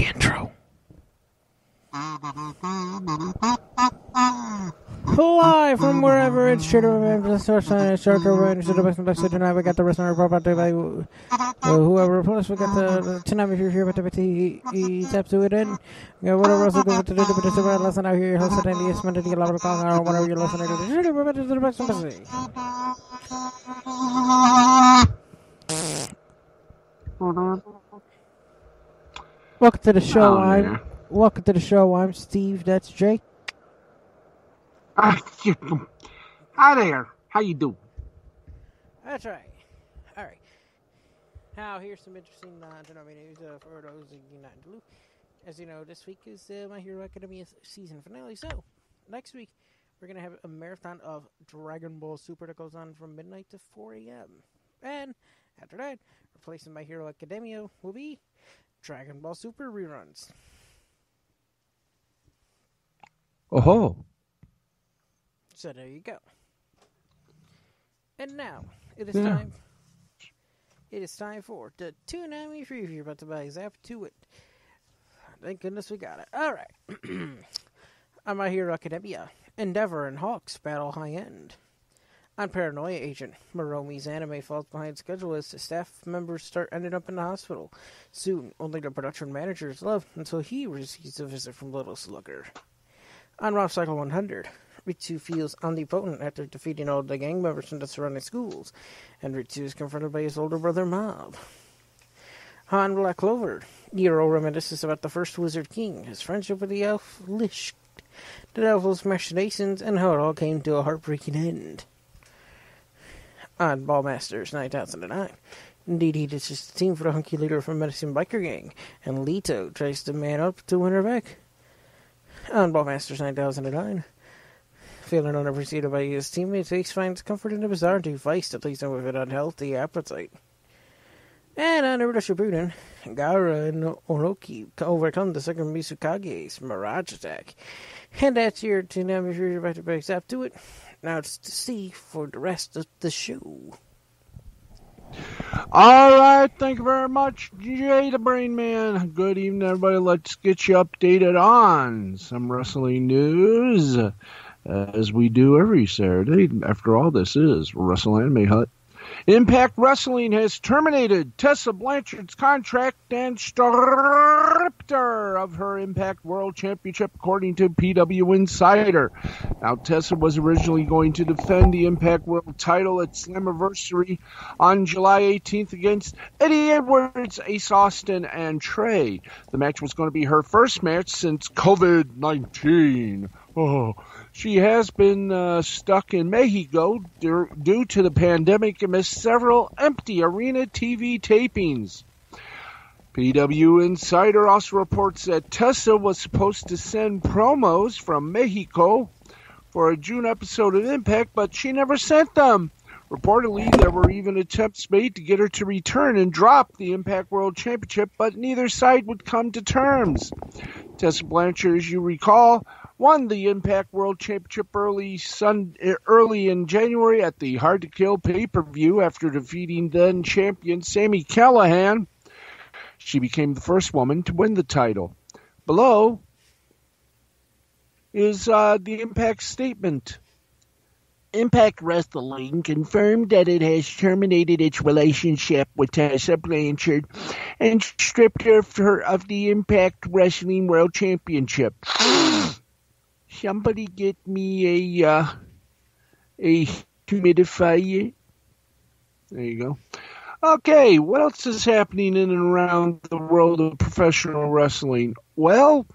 the intro. Live from wherever it's whoever plus we got the tonight if you're here but the tap to it in whatever else we go to do but listen out here hosting the estimate to get a lot of call or whatever you're listening to. Welcome to the show. Welcome to the show. I'm Steve. That's Jake. Hi there. How you doing? That's right. All right. Now, here's some interesting news for those of you not in blue. As you know, this week is My Hero Academia season finale. So, next week, we're going to have a marathon of Dragon Ball Super that goes on from midnight to 4 a.m. And after that, replacing My Hero Academia will be Dragon Ball Super reruns. Oh. So there you go. And now it is time. It is time for the Toonami preview about to buy Zap to it. Thank goodness we got it. All right. On My Hero Academia, Endeavor and Hawks battle high end. On Paranoia Agent, Moromi's anime falls behind schedule as the staff members start ending up in the hospital. Soon, only the production manager is left until he receives a visit from Little Slugger. On Rob Cycle 100, Ritsu feels omnipotent after defeating all the gang members in the surrounding schools, and Ritsu is confronted by his older brother Mob. On Black Clover, Nero reminisces about the first Wizard King, his friendship with the elf Lish, the devil's machinations, and how it all came to a heartbreaking end. On Ballmasters 9009, Dee ditches the team for the hunky leader from Medicine Biker Gang, and Leto tries to man up to win her back. On Ballmasters 9009, feeling unappreciated by his teammates, Ace finds comfort in the bizarre device that leaves him with an unhealthy appetite. And on Naruto Shippuden, Gaara and Orochi overcome the second Misukage's Mirage Attack. And that's your Toonami Fury back to back up to it. Now it's to see for the rest of the show. All right, thank you very much, Jay the Brain Man. Good evening, everybody. Let's get you updated on some wrestling news, as we do every Saturday. After all, this is Wrestle Anime Hut. Impact Wrestling has terminated Tessa Blanchard's contract and stripped her of her Impact World Championship, according to PW Insider. Now, Tessa was originally going to defend the Impact World title at Slammiversary on July 18th against Eddie Edwards, Ace Austin, and Trey. The match was going to be her first match since COVID-19. Oh, she has been stuck in Mexico due to the pandemic and missed several empty arena TV tapings. PW Insider also reports that Tessa was supposed to send promos from Mexico for a June episode of Impact, but she never sent them. Reportedly, there were even attempts made to get her to return and drop the Impact World Championship, but neither side would come to terms. Tessa Blanchard, as you recall, won the Impact World Championship early in January at the Hard to Kill pay-per-view after defeating then-champion Sami Callihan. She became the first woman to win the title. Below is the Impact statement. Impact Wrestling confirmed that it has terminated its relationship with Tessa Blanchard and stripped her of the Impact Wrestling World Championship. Somebody get me a humidifier. There you go. Okay, what else is happening in and around the world of professional wrestling? Well,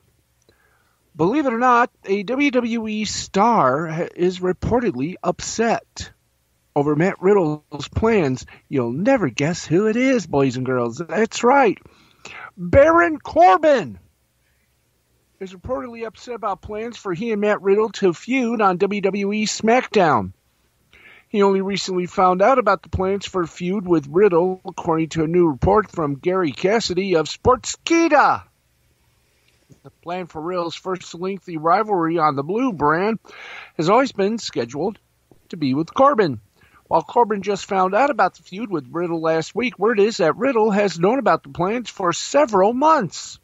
believe it or not, a WWE star is reportedly upset over Matt Riddle's plans. You'll never guess who it is, boys and girls. That's right. Baron Corbin is reportedly upset about plans for he and Matt Riddle to feud on WWE SmackDown. He only recently found out about the plans for a feud with Riddle, according to a new report from Gary Cassidy of Sportskeeda. The plan for Riddle's first lengthy rivalry on the Blue brand has always been scheduled to be with Corbin. While Corbin just found out about the feud with Riddle last week, word is that Riddle has known about the plans for several months.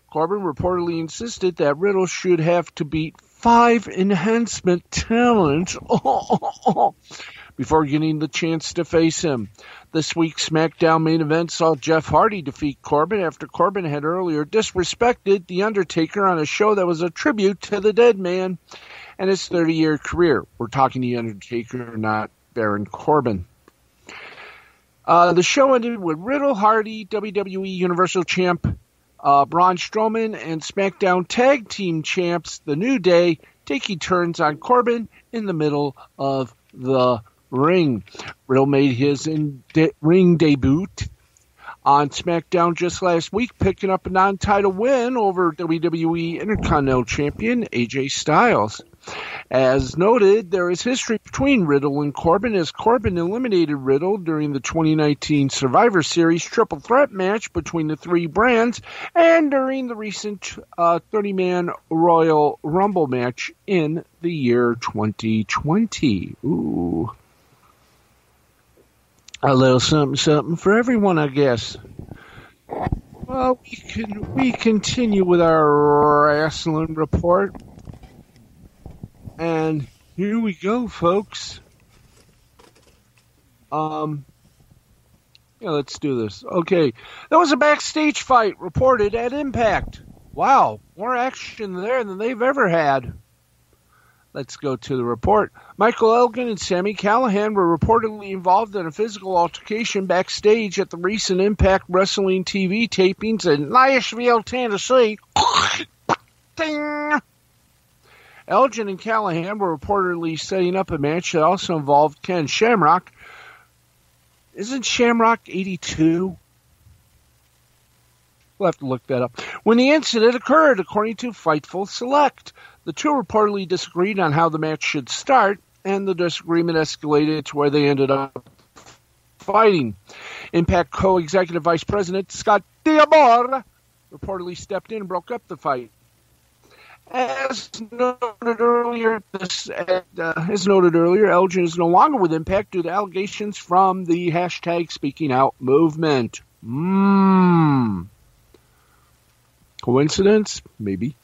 Corbin reportedly insisted that Riddle should have to beat 5 enhancement talents before getting the chance to face him. This week's SmackDown main event saw Jeff Hardy defeat Corbin after Corbin had earlier disrespected The Undertaker on a show that was a tribute to the dead man and his 30-year career. We're talking The Undertaker, not Baron Corbin. The show ended with Riddle, Hardy, WWE Universal Champ Braun Strowman, and SmackDown Tag Team Champs The New Day taking turns on Corbin in the middle of the ring. Riddle made his ring debut on SmackDown just last week, picking up a non-title win over WWE Intercontinental Champion AJ Styles. As noted, there is history between Riddle and Corbin, as Corbin eliminated Riddle during the 2019 Survivor Series triple threat match between the three brands and during the recent 30-man Royal Rumble match in the year 2020. Ooh. A little something for everyone, I guess. Well, we continue with our wrestling report. And here we go, folks. Let's do this. Okay. There was a backstage fight reported at Impact. Wow, more action there than they've ever had. Let's go to the report. Michael Elgin and Sami Callihan were reportedly involved in a physical altercation backstage at the recent Impact Wrestling TV tapings in Nashville, Tennessee. Ding! Elgin and Callahan were reportedly setting up a match that also involved Ken Shamrock. Isn't Shamrock 82? We'll have to look that up. When the incident occurred, according to Fightful Select, the two reportedly disagreed on how the match should start, and the disagreement escalated to where they ended up fighting. Impact co-executive vice president Scott D'Amore reportedly stepped in and broke up the fight. As noted earlier, Elgin is no longer with Impact due to allegations from the hashtag Speaking Out movement. Coincidence? Maybe.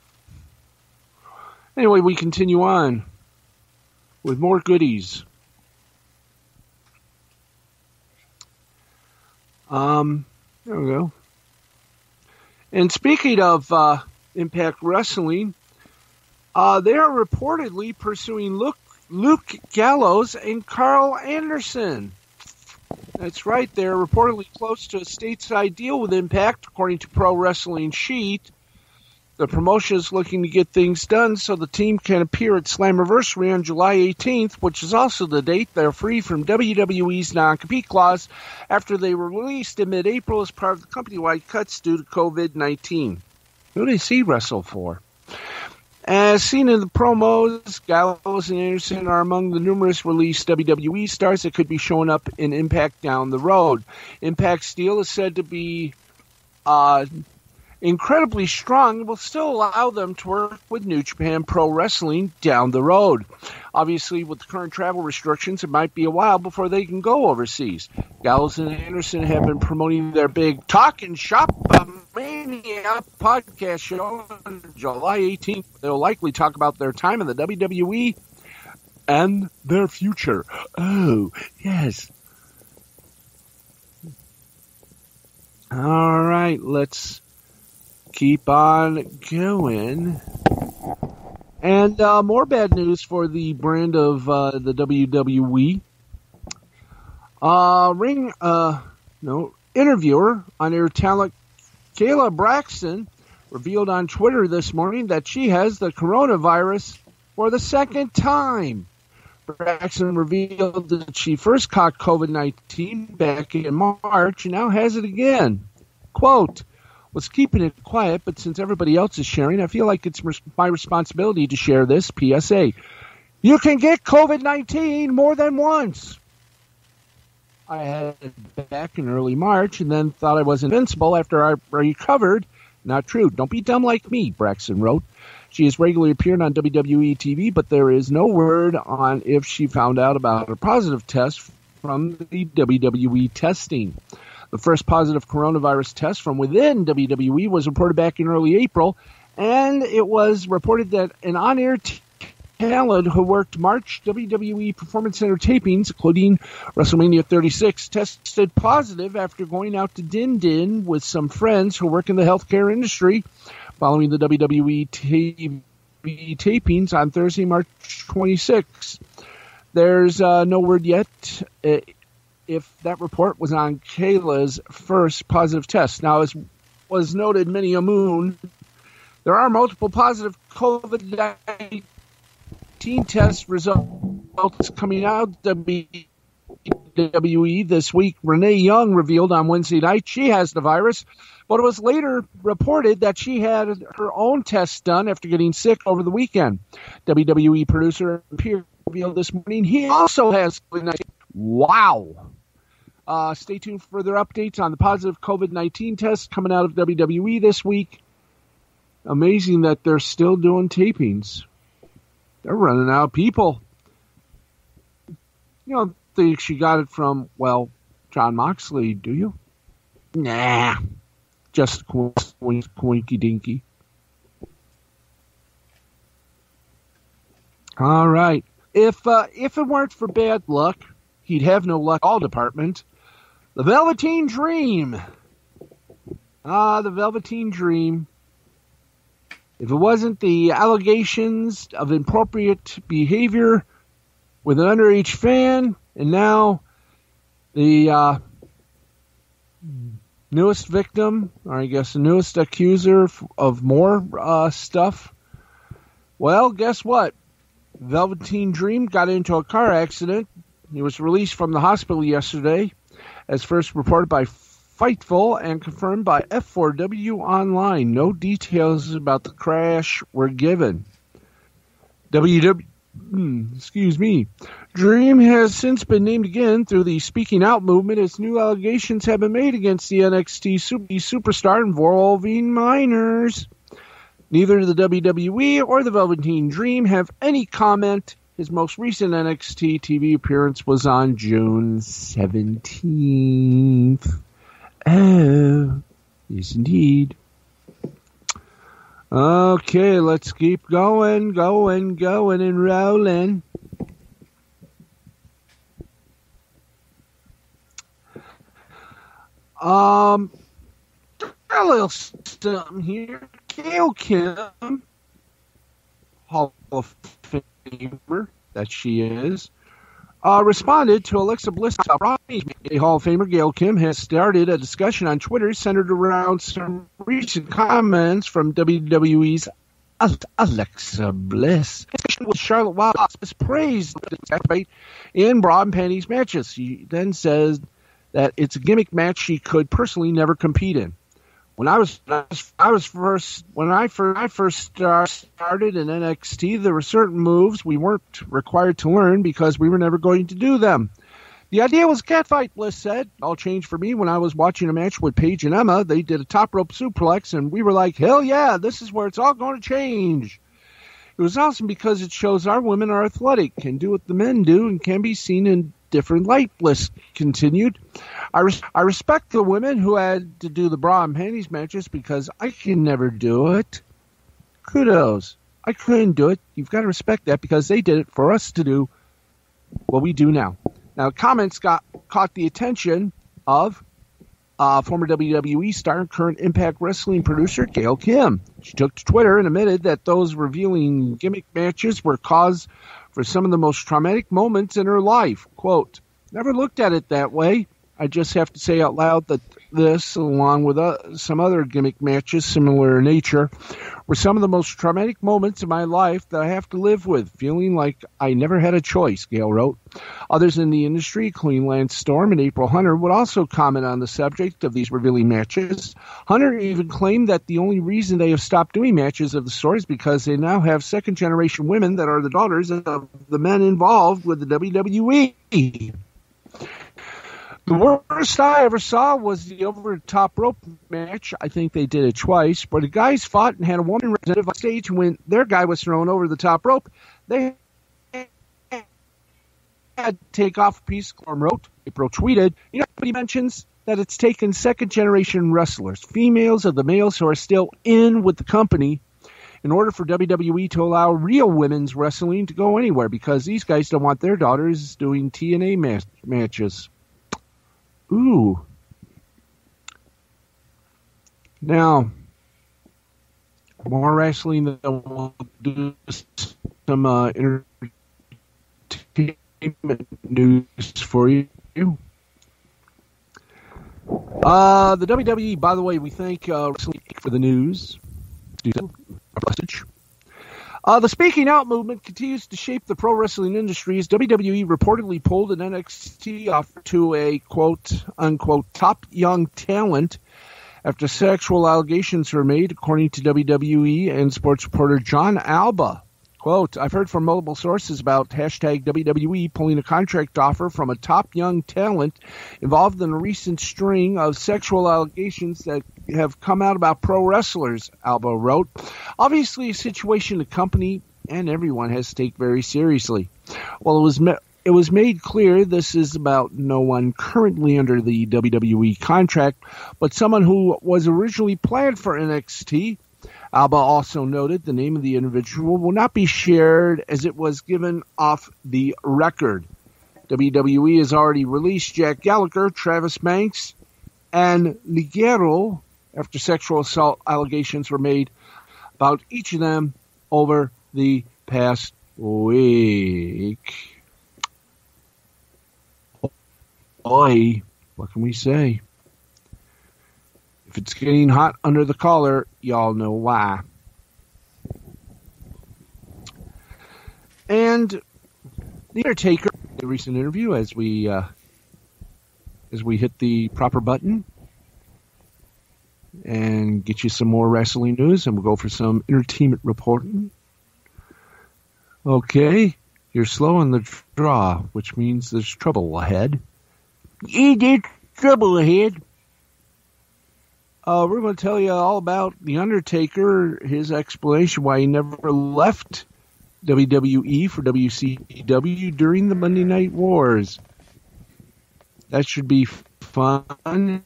Anyway, we continue on with more goodies. There we go. And speaking of Impact Wrestling, they are reportedly pursuing Luke Gallows and Carl Anderson. That's right, they're reportedly close to a stateside deal with Impact, according to Pro Wrestling Sheet. The promotion is looking to get things done so the team can appear at Slammiversary on July 18th, which is also the date they're free from WWE's non-compete clause after they were released in mid-April as part of the company-wide cuts due to COVID-19. Who does he wrestle for? As seen in the promos, Gallows and Anderson are among the numerous released WWE stars that could be showing up in Impact down the road. Impact's deal is said to be incredibly strong and will still allow them to work with New Japan Pro Wrestling down the road. Obviously, with the current travel restrictions, it might be a while before they can go overseas. Gallows and Anderson have been promoting their big Talkin' Shop Mania podcast show on July 18th. They'll likely talk about their time in the WWE and their future. Oh, yes. All right, let's keep on going. And more bad news for the brand of the WWE. Interviewer on air talent Kayla Braxton revealed on Twitter this morning that she has the coronavirus for the second time. Braxton revealed that she first caught COVID-19 back in March and now has it again. Quote, was keeping it quiet, but since everybody else is sharing, I feel like it's my responsibility to share this PSA. You can get COVID-19 more than once. I had it back in early March and then thought I was invincible after I recovered. Not true. Don't be dumb like me, Braxton wrote. She has regularly appeared on WWE TV, but there is no word on if she found out about her positive test from the WWE testing. The first positive coronavirus test from within WWE was reported back in early April, and it was reported that an on-air talent who worked March WWE Performance Center tapings, including WrestleMania 36, tested positive after going out to Din Din with some friends who work in the healthcare industry following the WWE TV tapings on Thursday, March 26. There's no word yet if that report was on Kayla's first positive test. Now, as was noted many a moon, there are multiple positive COVID-19 test results coming out of WWE this week. Renee Young revealed on Wednesday night she has the virus, but it was later reported that she had her own tests done after getting sick over the weekend. WWE producer Pierre revealed this morning he also has COVID-19. Wow. Stay tuned for further updates on the positive COVID-19 test coming out of WWE this week. Amazing that they're still doing tapings. They're running out of people. You don't think she got it from, well, Jon Moxley, do you? Nah. Just coinky dinky. All right. If it weren't for bad luck, he'd have no luck all department. The Velveteen Dream. The Velveteen Dream. If it wasn't the allegations of inappropriate behavior with an underage fan, and now the newest victim, or I guess the newest accuser of more stuff, well, guess what? Velveteen Dream got into a car accident. He was released from the hospital yesterday, as first reported by Fightful and confirmed by F4W Online. No details about the crash were given. Dream has since been named again through the Speaking Out movement as new allegations have been made against the NXT superstar involving minors. Neither the WWE or the Velveteen Dream have any comment. His most recent NXT TV appearance was on June 17th. Oh, yes, indeed. Okay, let's keep going, and rolling. A little something here. Gail Kim, Hall of Famer that she is, responded to Alexa Bliss. A Hall of Famer, Gail Kim, has started a discussion on Twitter centered around some recent comments from WWE's Alexa Bliss. With Charlotte Wilde praised in bra and panties matches. She then says that it's a gimmick match she could personally never compete in. When I first started in NXT, there were certain moves we weren't required to learn because we were never going to do them. The idea was catfight, Bliss said. All changed for me when I was watching a match with Paige and Emma. They did a top rope suplex, and we were like, hell yeah, this is where it's all going to change. It was awesome because it shows our women are athletic, can do what the men do, and can be seen in different light, Bliss continued. I respect the women who had to do the bra and panties matches because I can never do it. Kudos. I couldn't do it. You've got to respect that because they did it for us to do what we do now. Now, comments caught the attention of former WWE star and current Impact Wrestling producer Gail Kim. She took to Twitter and admitted that those revealing gimmick matches were cause for some of the most traumatic moments in her life. Quote, never looked at it that way. I just have to say out loud that this, along with some other gimmick matches similar in nature, were some of the most traumatic moments in my life that I have to live with, feeling like I never had a choice, Gail wrote. Others in the industry, including Lance Storm and April Hunter, would also comment on the subject of these revealing matches. Hunter even claimed that the only reason they have stopped doing matches of the sort is because they now have second-generation women that are the daughters of the men involved with the WWE. The worst I ever saw was the over-the-top rope match. I think they did it twice, where the guys fought and had a woman representative on stage. When their guy was thrown over the top rope, they had to take off a piece of rope. April tweeted, nobody mentions that it's taken second-generation wrestlers, females of the males who are still in with the company, in order for WWE to allow real women's wrestling to go anywhere, because these guys don't want their daughters doing TNA matches. Ooh. Now, more wrestling than we'll do some entertainment news for you. The WWE, by the way, we thank Wrestling for the news. The Speaking Out movement continues to shape the pro wrestling industry as WWE reportedly pulled an NXT offer to a quote-unquote top young talent after sexual allegations were made, according to WWE and sports reporter John Alba. Quote, I've heard from multiple sources about hashtag WWE pulling a contract offer from a top young talent involved in a recent string of sexual allegations that have come out about pro wrestlers, Alba wrote. Obviously a situation the company and everyone has to take very seriously. Well, it was made clear this is about no one currently under the WWE contract, but someone who was originally planned for NXT. Alba also noted the name of the individual will not be shared as it was given off the record. WWE has already released Jack Gallagher, Travis Banks, and Ligero after sexual assault allegations were made about each of them over the past week. Boy, what can we say? If it's getting hot under the collar, y'all know why. And The Undertaker, a recent interview as we hit the proper button and get you some more wrestling news, and we'll go for some entertainment reporting. Okay, you're slow on the draw, which means there's trouble ahead. Yeah, there's trouble ahead. We're going to tell you all about The Undertaker, his explanation why he never left WWE for WCW during the Monday Night Wars. That should be fun,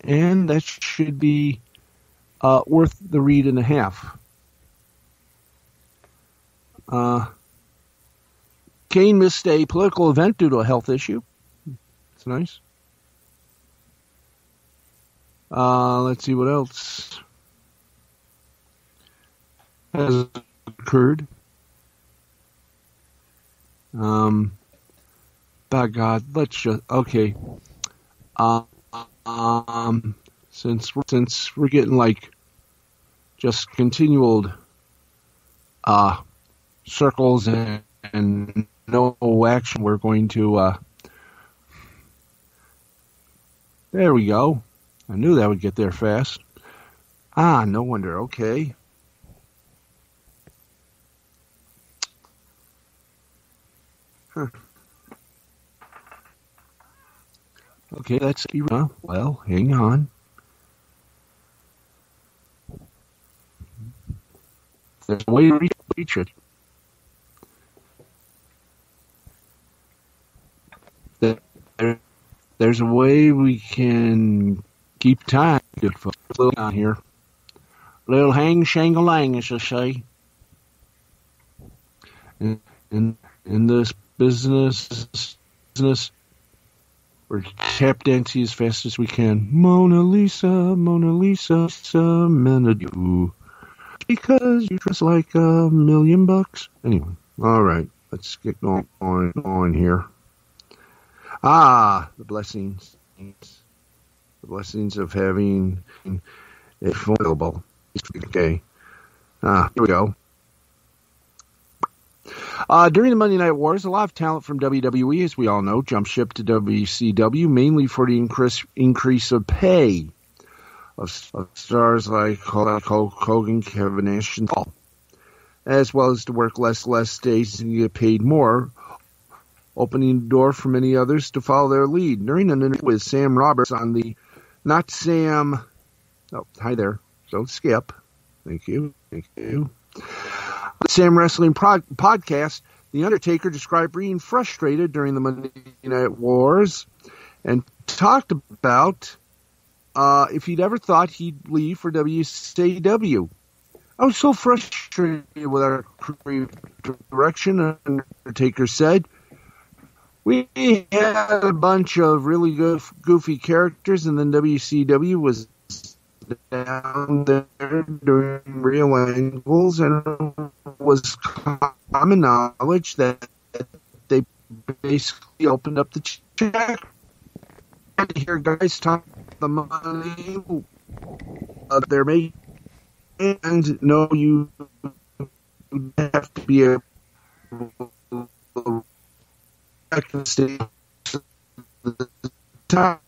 and that should be worth the read and a half. Kane missed a political event due to a health issue. That's nice. Let's see what else has occurred. By God, let's just okay. Since we're getting like just continual circles and no action, we're going to. There we go. I knew that would get there fast. No wonder. Okay. Huh. Okay, let's see. Well, hang on. There's a way to reach it. There's a way we can keep time. Good folks. A little down here. A little hang shang-a-lang, as I say. In this business, we're tap dancing as fast as we can. Mona Lisa, Menadu. Because you dress like $1,000,000. Anyway, all right. Let's get on here. The blessings. The blessings of having a phone available. Okay. Here we go. During the Monday Night Wars, a lot of talent from WWE, as we all know, jumped ship to WCW, mainly for the increase of pay of stars like Hulk Hogan, Kevin Nash, and Paul, as well as to work less days and get paid more, opening the door for many others to follow their lead. During an interview with Sam Roberts on the hi there. So skip. Thank you. Sam Wrestling podcast, The Undertaker described being frustrated during the Monday Night Wars and talked about if he'd ever thought he'd leave for WCW. I was so frustrated with our direction, Undertaker said. We had a bunch of really good, goofy characters, and then WCW was down there doing real angles, and it was common knowledge that they basically opened up the check. And hear guys talk the money they're making, and no, you have to be able to stay the time.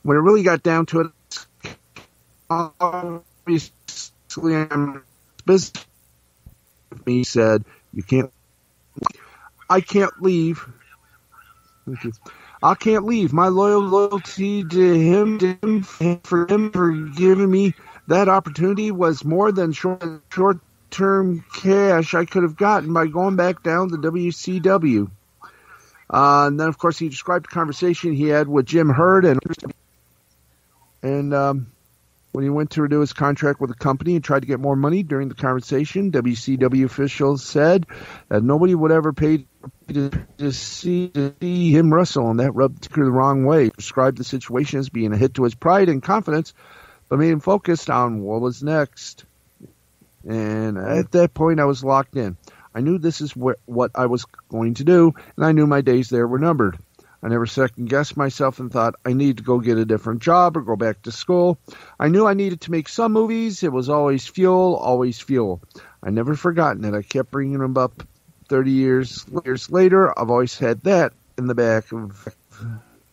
When it really got down to it, obviously, I'm business. He said, I can't leave. I can't leave. My loyalty to him, for giving me that opportunity was more than short-term cash I could have gotten by going back down to WCW. And then, of course, he described the conversation he had with Jim Herd, and when he went to renew his contract with the company and tried to get more money during the conversation, WCW officials said that nobody would ever pay to see him wrestle, and that rubbed Taker the wrong way. He described the situation as being a hit to his pride and confidence, but made him focused on what was next. And at that point, I was locked in. I knew this is what I was going to do, and I knew my days there were numbered. I never second-guessed myself and thought I need to go get a different job or go back to school. I knew I needed to make some movies. It was always fuel, always fuel. I never forgotten it. I kept bringing them up 30 years later. I've always had that in the back of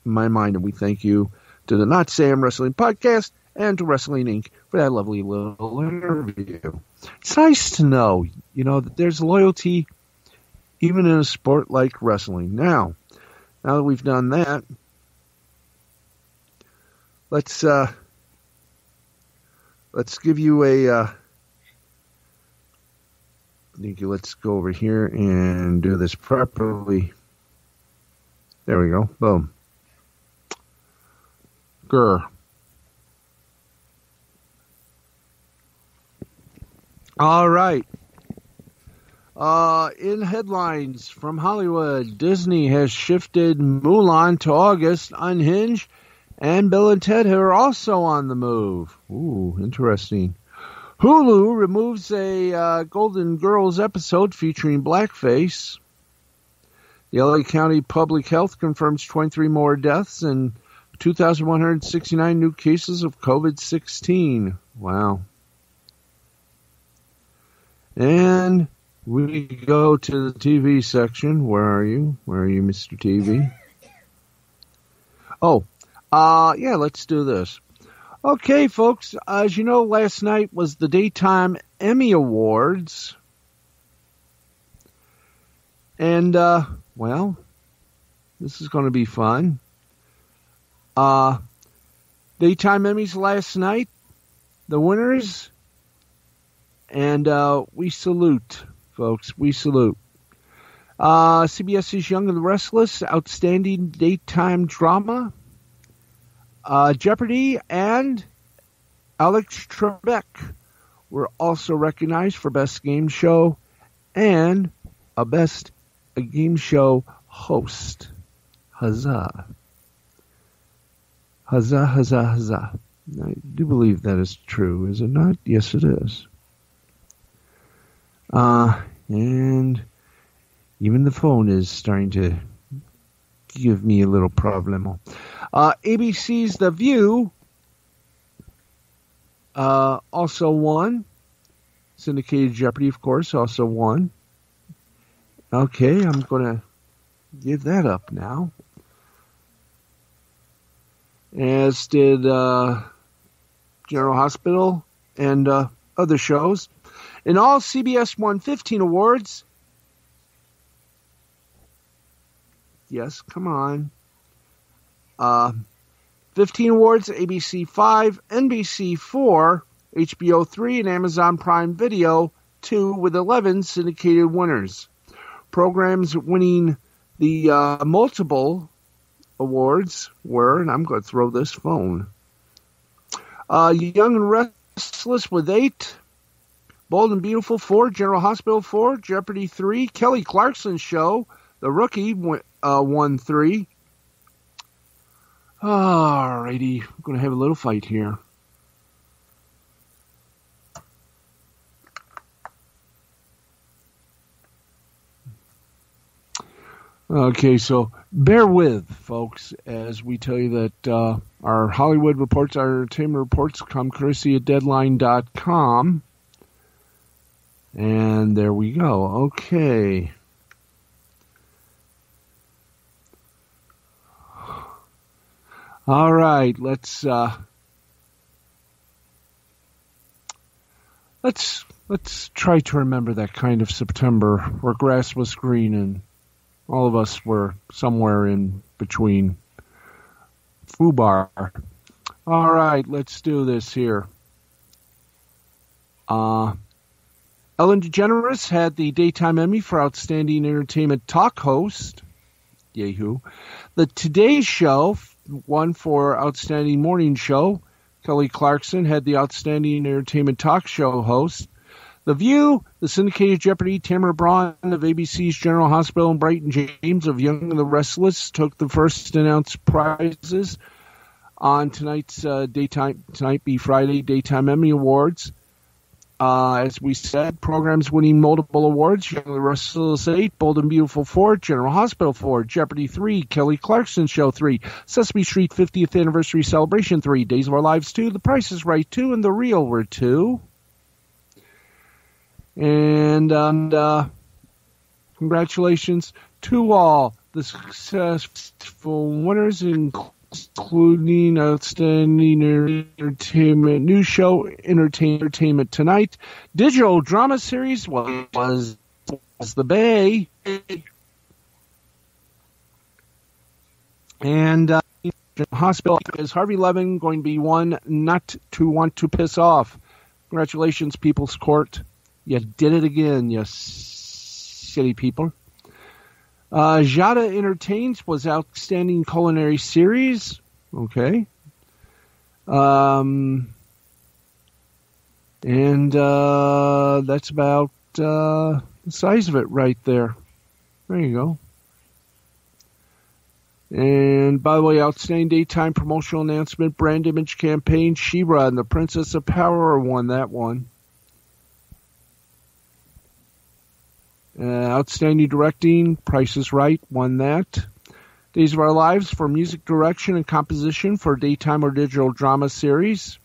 my mind, and we thank you to the Not Sam Wrestling Podcast and to Wrestling Inc. for that lovely little interview. It's nice to know, that there's loyalty even in a sport like wrestling. Now that we've done that, let's give you a let's go over here and do this properly. There we go. Boom. Grr. All right. In headlines from Hollywood, Disney has shifted Mulan to August. Unhinged and Bill and Ted are also on the move. Ooh, interesting. Hulu removes a Golden Girls episode featuring blackface. The LA County Public Health confirms 23 more deaths and 2,169 new cases of COVID-16. Wow. And we go to the TV section. Where are you? Where are you, Mr. TV? Yeah, let's do this. Okay, folks, as you know, last night was the Daytime Emmy Awards. And, this is going to be fun. Daytime Emmys last night, the winners, and we salute, folks, we salute. CBS's Young and the Restless, Outstanding Daytime Drama. Jeopardy and Alex Trebek were also recognized for Best Game Show and a Best Game Show Host. Huzzah. Huzzah, huzzah, huzzah. I do believe that is true, is it not? Yes, it is. And even the phone is starting to give me a little problem. ABC's The View also won. Syndicated Jeopardy, of course, also won. Okay, I'm going to give that up now. As did General Hospital and other shows. In all, CBS won 15 awards. Yes, come on. 15 awards, ABC 5, NBC 4, HBO 3, and Amazon Prime Video 2 with 11 syndicated winners. Programs winning The multiple awards were, and I'm going to throw this phone. Young and Restless with 8. Bold and Beautiful 4. General Hospital 4. Jeopardy 3. Kelly Clarkson Show. The Rookie won 3. Alrighty. I'm going to have a little fight here. Okay, so bear with, folks, as we tell you that our Hollywood reports, our entertainment reports come courtesy of Deadline.com. And there we go. Okay. All right, let's try to remember that kind of September where grass was green and all of us were somewhere in between. FUBAR. All right, let's do this here. Ellen DeGeneres had the Daytime Emmy for Outstanding Entertainment Talk Host. Yahoo! The Today Show won for Outstanding Morning Show. Kelly Clarkson had the Outstanding Entertainment Talk Show host. The View, the syndicated Jeopardy, Tamara Braun of ABC's General Hospital, and Brighton James of Young and the Restless took the first announced prizes on tonight's Friday Daytime Emmy Awards. As we said, programs winning multiple awards: Young and the Restless 8, Bold and Beautiful 4, General Hospital 4, Jeopardy 3, Kelly Clarkson Show 3, Sesame Street 50th Anniversary Celebration 3, Days of Our Lives 2, The Price is Right 2, and The Real were 2. And congratulations to all the successful winners, including Outstanding Entertainment News Show, Entertainment Tonight, Digital Drama Series was The Bay, and Hospital is Harvey Levin going to be one not to want to piss off. Congratulations, People's Court. You did it again, you silly people. Jada Entertains was Outstanding Culinary Series. Okay. And that's about the size of it right there. There you go. And by the way, Outstanding Daytime Promotional Announcement, Brand Image Campaign, She-Ra and the Princess of Power won that one. Outstanding Directing, Price is Right, won that. Days of Our Lives for Music Direction and Composition for Daytime or Digital Drama Series.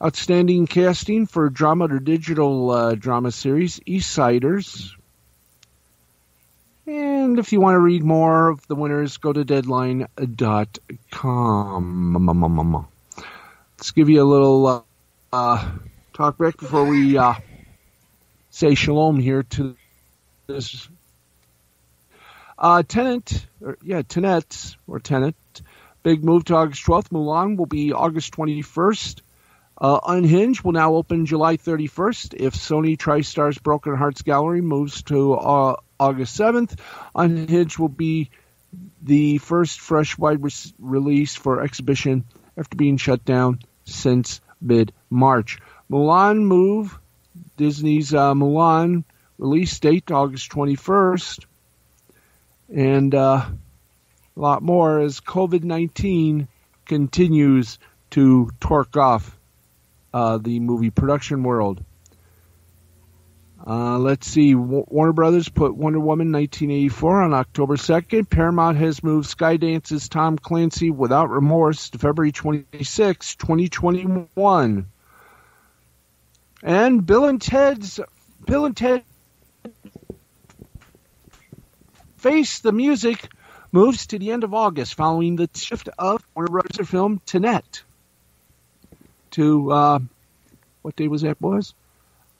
Outstanding Casting for Drama or Digital Drama Series, Eastsiders. And if you want to read more of the winners, go to Deadline.com. Let's give you a little talk break before we say shalom here to this Tenet. Big move to August 12th. Mulan will be August 21st. Unhinged will now open July 31st. If Sony TriStar's Broken Hearts Gallery moves to August 7th, Unhinged will be the first fresh wide release for exhibition after being shut down since mid-March. Mulan move. Disney's Mulan release date, August 21st. And a lot more as COVID-19 continues to torque off the movie production world. Let's see. Warner Brothers put Wonder Woman 1984 on October 2nd. Paramount has moved Skydance's Tom Clancy Without Remorse to February 26, 2021. And Bill and Ted Face the Music moves to the end of August following the shift of Warner Brothers film Tenet to what day was that, boys?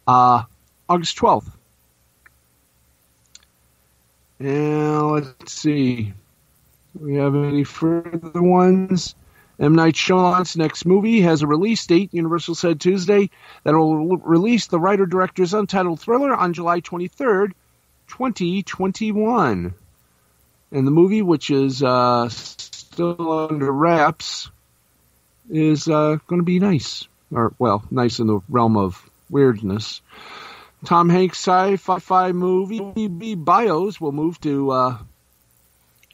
August 12th. And let's see. Do we have any further ones? M. Night Shyamalan's next movie has a release date, Universal said Tuesday, that will release the writer-director's untitled thriller on July 23rd, 2021. And the movie, which is still under wraps, is going to be nice. Or, well, nice in the realm of weirdness. Tom Hanks sci-fi movie bios will move to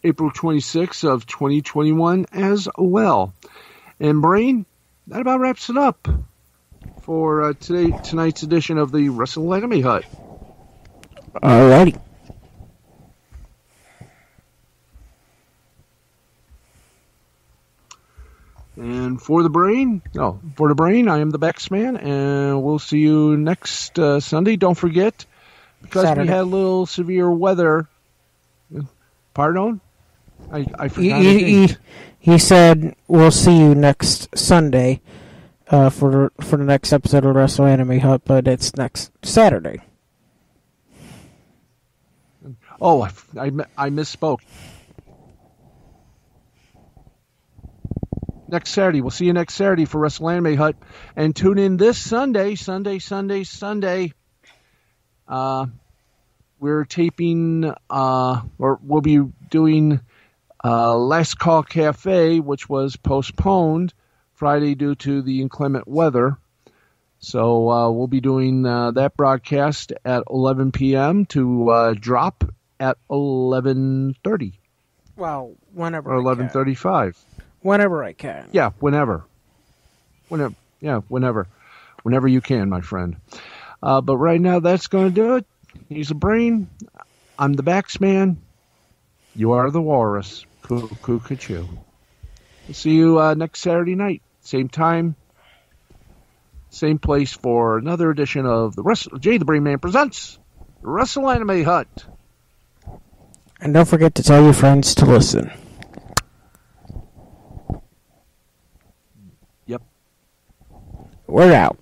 April 26th of 2021 as well. And Brain, that about wraps it up for tonight's edition of the Wrestle Anime Hut. Alrighty. And for the Brain, I am the Baxman, and we'll see you next Sunday. Don't forget, because Saturday. we had a little severe weather. Pardon? I forgot. He said we'll see you next Sunday for the next episode of Wrestle Anime Hut, but it's next Saturday. Oh, I misspoke. Next Saturday. We'll see you next Saturday for Wrestle Anime Hut. And tune in this Sunday. We're taping, or we'll be doing Last Call Cafe, which was postponed Friday due to the inclement weather. So we'll be doing that broadcast at 11 p.m. to drop at 11:30. Well, whenever. Or 11:35. Whenever I can. Yeah, whenever. Whenever you can, my friend. But right now, that's going to do it. He's the Brain. I'm the Baxman. You are the Walrus. Cuckoo. We'll see you next Saturday night. Same time, same place for another edition of the Jay the Brain Man presents Wrestle Anime Hut. And don't forget to tell your friends to listen. Yep. We're out.